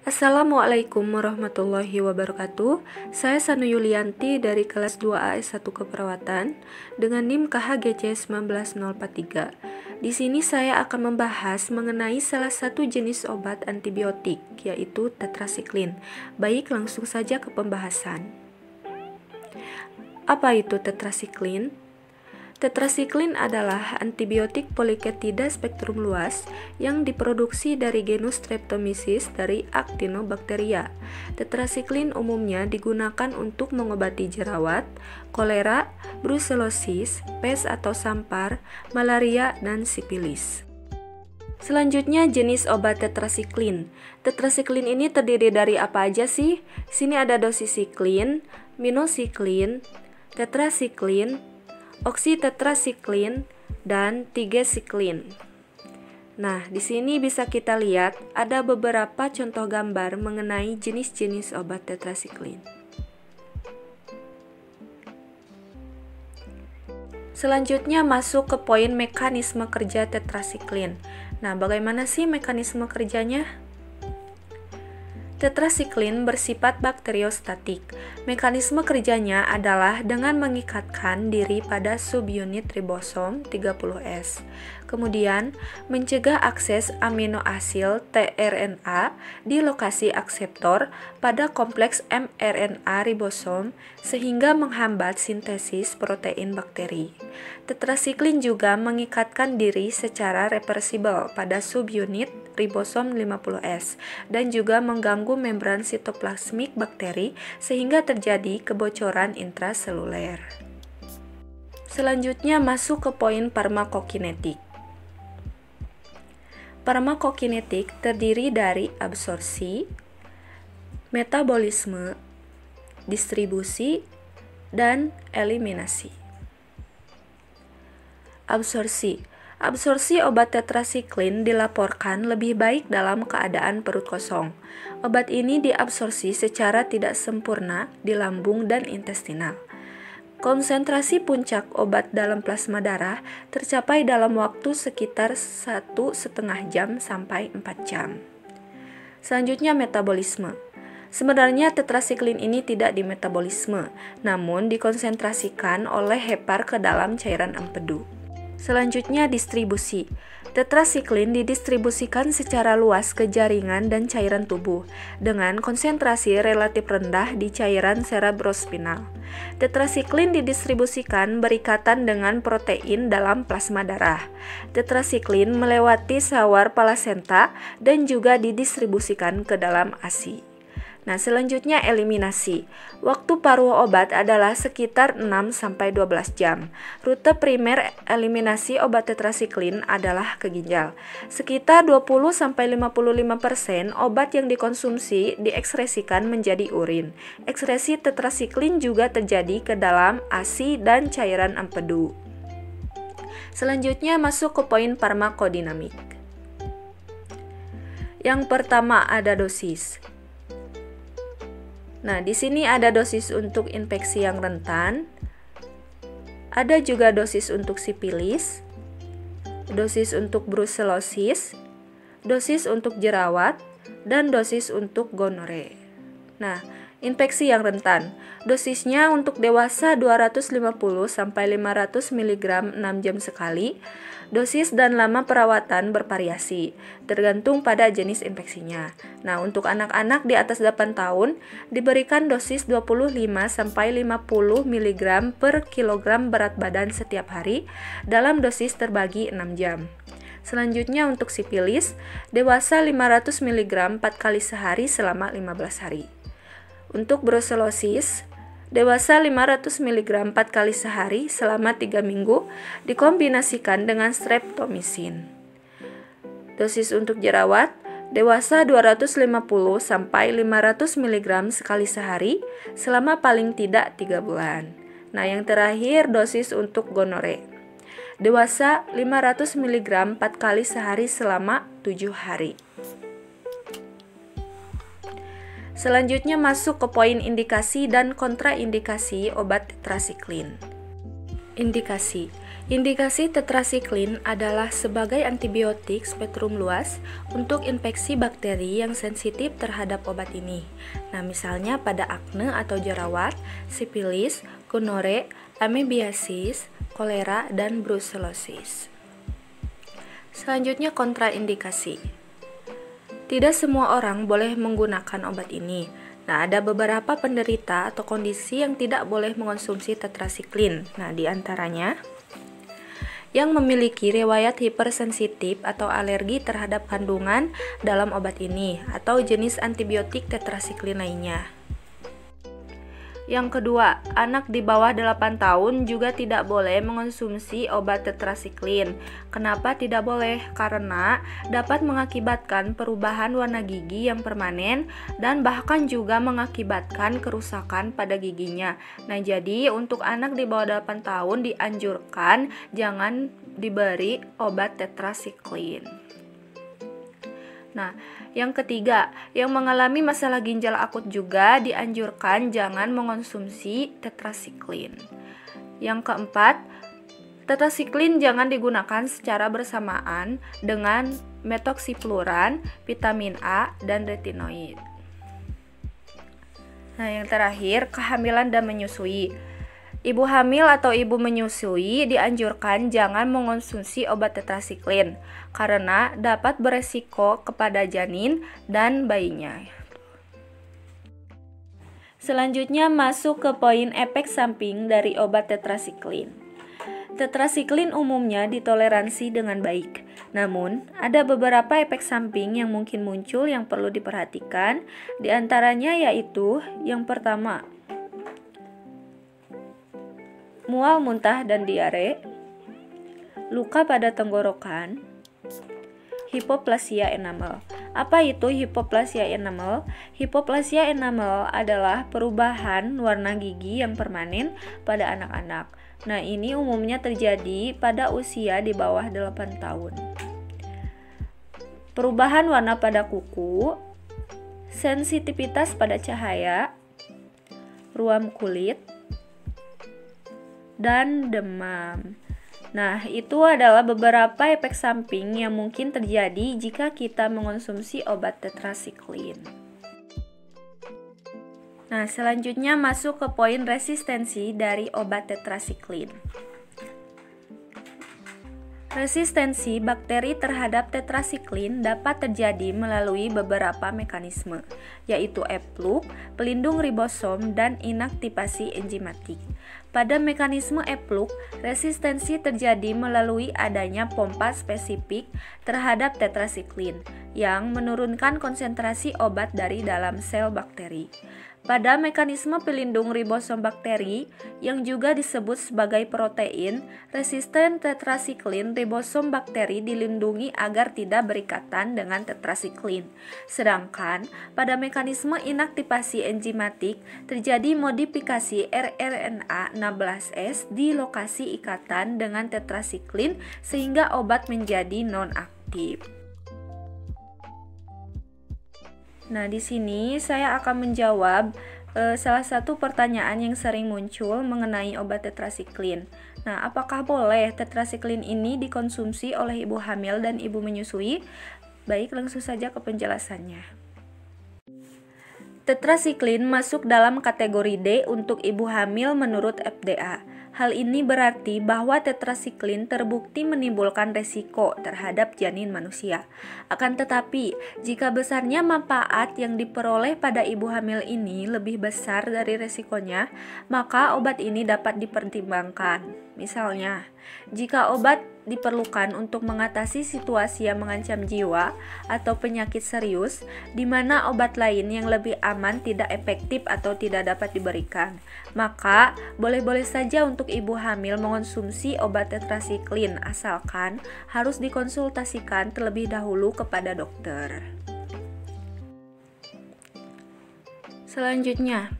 Assalamualaikum warahmatullahi wabarakatuh. Saya Sanu Yulianti dari kelas 2A S1 Keperawatan dengan NIM KHGC 19043. Di sini saya akan membahas mengenai salah satu jenis obat antibiotik, yaitu tetrasiklin. Baik, langsung saja ke pembahasan. Apa itu tetrasiklin? Tetrasiklin adalah antibiotik poliketida spektrum luas yang diproduksi dari genus Streptomyces dari Actinobacteria. Tetrasiklin umumnya digunakan untuk mengobati jerawat, kolera, brusellosis, pes atau sampar, malaria, dan sipilis. Selanjutnya jenis obat tetrasiklin. Tetrasiklin ini terdiri dari apa aja sih? Sini ada dosisiklin, minosiklin, tetrasiklin, oksitetrasiklin, dan tigesiklin. Nah, di sini bisa kita lihat ada beberapa contoh gambar mengenai jenis-jenis obat tetrasiklin. Selanjutnya masuk ke poin mekanisme kerja tetrasiklin. Nah, bagaimana sih mekanisme kerjanya? Tetrasiklin bersifat bakteriostatik. Mekanisme kerjanya adalah dengan mengikatkan diri pada subunit ribosom 30S. Kemudian, mencegah akses aminoasil tRNA di lokasi akseptor pada kompleks mRNA ribosom sehingga menghambat sintesis protein bakteri. Tetrasiklin juga mengikatkan diri secara reversibel pada subunit ribosom 50S dan juga mengganggu membran sitoplasmik bakteri sehingga terjadi kebocoran intraseluler. Selanjutnya masuk ke poin farmakokinetik. Farmakokinetik terdiri dari absorpsi, metabolisme, distribusi, dan eliminasi. Absorpsi obat tetrasiklin dilaporkan lebih baik dalam keadaan perut kosong. Obat ini diabsorpsi secara tidak sempurna di lambung dan intestinal. Konsentrasi puncak obat dalam plasma darah tercapai dalam waktu sekitar 1,5 jam sampai 4 jam. Selanjutnya metabolisme. Sebenarnya tetrasiklin ini tidak dimetabolisme, namun dikonsentrasikan oleh hepar ke dalam cairan empedu. Selanjutnya distribusi. Tetrasiklin didistribusikan secara luas ke jaringan dan cairan tubuh dengan konsentrasi relatif rendah di cairan cerebrospinal. Tetrasiklin didistribusikan berikatan dengan protein dalam plasma darah. Tetrasiklin melewati sawar plasenta dan juga didistribusikan ke dalam ASI. Nah, selanjutnya eliminasi. Waktu paruh obat adalah sekitar 6-12 jam. Rute primer eliminasi obat tetrasiklin adalah ke ginjal. Sekitar 20-55% obat yang dikonsumsi diekskresikan menjadi urin. Ekskresi tetrasiklin juga terjadi ke dalam ASI dan cairan empedu. Selanjutnya masuk ke poin farmakodinamik. Yang pertama ada dosis. Nah, di sini ada dosis untuk infeksi yang rentan, ada juga dosis untuk sipilis, dosis untuk brusellosis, dosis untuk jerawat, dan dosis untuk gonore. Nah, infeksi yang rentan, dosisnya untuk dewasa 250-500 mg 6 jam sekali. Dosis dan lama perawatan bervariasi, tergantung pada jenis infeksinya. Nah, untuk anak-anak di atas 8 tahun, diberikan dosis 25-50 mg per kilogram berat badan setiap hari dalam dosis terbagi 6 jam. Selanjutnya untuk sipilis, dewasa 500 mg 4 kali sehari selama 15 hari. Untuk brusellosis, dewasa 500 mg 4 kali sehari selama 3 minggu dikombinasikan dengan streptomycin. Dosis untuk jerawat, dewasa 250-500 mg sekali sehari selama paling tidak 3 bulan. Nah, yang terakhir dosis untuk gonore. Dewasa 500 mg 4 kali sehari selama 7 hari. Selanjutnya masuk ke poin indikasi dan kontraindikasi obat tetrasiklin. Indikasi. Indikasi tetrasiklin adalah sebagai antibiotik spektrum luas untuk infeksi bakteri yang sensitif terhadap obat ini. Nah, misalnya pada akne atau jerawat, sifilis, gonore, amebiasis, kolera, dan brusellosis. Selanjutnya kontraindikasi. Tidak semua orang boleh menggunakan obat ini. Nah, ada beberapa penderita atau kondisi yang tidak boleh mengonsumsi tetrasiklin. Nah, di antaranya yang memiliki riwayat hipersensitif atau alergi terhadap kandungan dalam obat ini atau jenis antibiotik tetrasiklin lainnya. Yang kedua, anak di bawah 8 tahun juga tidak boleh mengonsumsi obat tetrasiklin. Kenapa tidak boleh? Karena dapat mengakibatkan perubahan warna gigi yang permanen dan bahkan juga mengakibatkan kerusakan pada giginya. Nah, jadi untuk anak di bawah 8 tahun dianjurkan jangan diberi obat tetrasiklin. Nah, yang ketiga, yang mengalami masalah ginjal akut juga dianjurkan jangan mengonsumsi tetrasiklin. Yang keempat, tetrasiklin jangan digunakan secara bersamaan dengan metoksifluran, vitamin A, dan retinoid. Nah, yang terakhir, kehamilan dan menyusui. Ibu hamil atau ibu menyusui dianjurkan jangan mengonsumsi obat tetrasiklin karena dapat beresiko kepada janin dan bayinya. Selanjutnya masuk ke poin efek samping dari obat tetrasiklin. Tetrasiklin umumnya ditoleransi dengan baik. Namun, ada beberapa efek samping yang mungkin muncul yang perlu diperhatikan. Di antaranya yaitu yang pertama, mual, muntah, dan diare, luka pada tenggorokan, hipoplasia enamel. Apa itu hipoplasia enamel? Hipoplasia enamel adalah perubahan warna gigi yang permanen pada anak-anak. Nah, ini umumnya terjadi pada usia di bawah 8 tahun. Perubahan warna pada kuku, sensitivitas pada cahaya, ruam kulit, dan demam. Nah, itu adalah beberapa efek samping yang mungkin terjadi jika kita mengonsumsi obat tetrasiklin. Nah, selanjutnya masuk ke poin resistensi dari obat tetrasiklin. Resistensi bakteri terhadap tetrasiklin dapat terjadi melalui beberapa mekanisme, yaitu efflux, pelindung ribosom, dan inaktivasi enzimatik. Pada mekanisme efflux, resistensi terjadi melalui adanya pompa spesifik terhadap tetrasiklin yang menurunkan konsentrasi obat dari dalam sel bakteri. Pada mekanisme pelindung ribosom bakteri yang juga disebut sebagai protein, resisten tetrasiklin ribosom bakteri dilindungi agar tidak berikatan dengan tetrasiklin. Sedangkan pada mekanisme inaktivasi enzimatik terjadi modifikasi rRNA 16S di lokasi ikatan dengan tetrasiklin sehingga obat menjadi non-aktif. Nah, di sini saya akan menjawab salah satu pertanyaan yang sering muncul mengenai obat tetrasiklin. Nah, apakah boleh tetrasiklin ini dikonsumsi oleh ibu hamil dan ibu menyusui? Baik, langsung saja ke penjelasannya. Tetrasiklin masuk dalam kategori D untuk ibu hamil menurut FDA. Hal ini berarti bahwa tetrasiklin terbukti menimbulkan resiko terhadap janin manusia. Akan tetapi, jika besarnya manfaat yang diperoleh pada ibu hamil ini lebih besar dari resikonya, maka obat ini dapat dipertimbangkan. Misalnya, jika obat diperlukan untuk mengatasi situasi yang mengancam jiwa atau penyakit serius, di mana obat lain yang lebih aman tidak efektif atau tidak dapat diberikan, maka boleh-boleh saja untuk ibu hamil mengonsumsi obat tetrasiklin asalkan harus dikonsultasikan terlebih dahulu kepada dokter. Selanjutnya,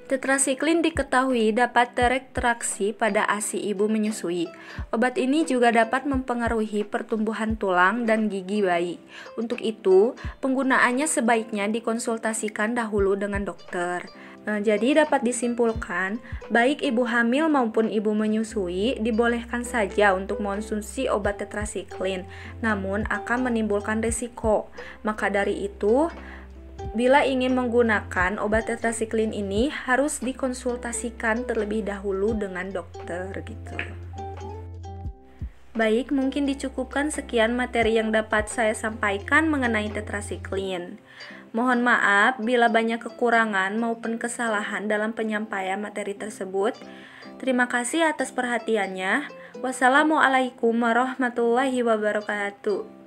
tetrasiklin diketahui dapat terinteraksi pada ASI ibu menyusui. Obat ini juga dapat mempengaruhi pertumbuhan tulang dan gigi bayi. Untuk itu, penggunaannya sebaiknya dikonsultasikan dahulu dengan dokter. Jadi dapat disimpulkan, baik ibu hamil maupun ibu menyusui dibolehkan saja untuk mengonsumsi obat tetrasiklin, namun akan menimbulkan risiko. Maka dari itu, bila ingin menggunakan obat tetrasiklin ini harus dikonsultasikan terlebih dahulu dengan dokter gitu. Baik, mungkin dicukupkan sekian materi yang dapat saya sampaikan mengenai tetrasiklin. Mohon maaf bila banyak kekurangan maupun kesalahan dalam penyampaian materi tersebut. Terima kasih atas perhatiannya. Wassalamualaikum warahmatullahi wabarakatuh.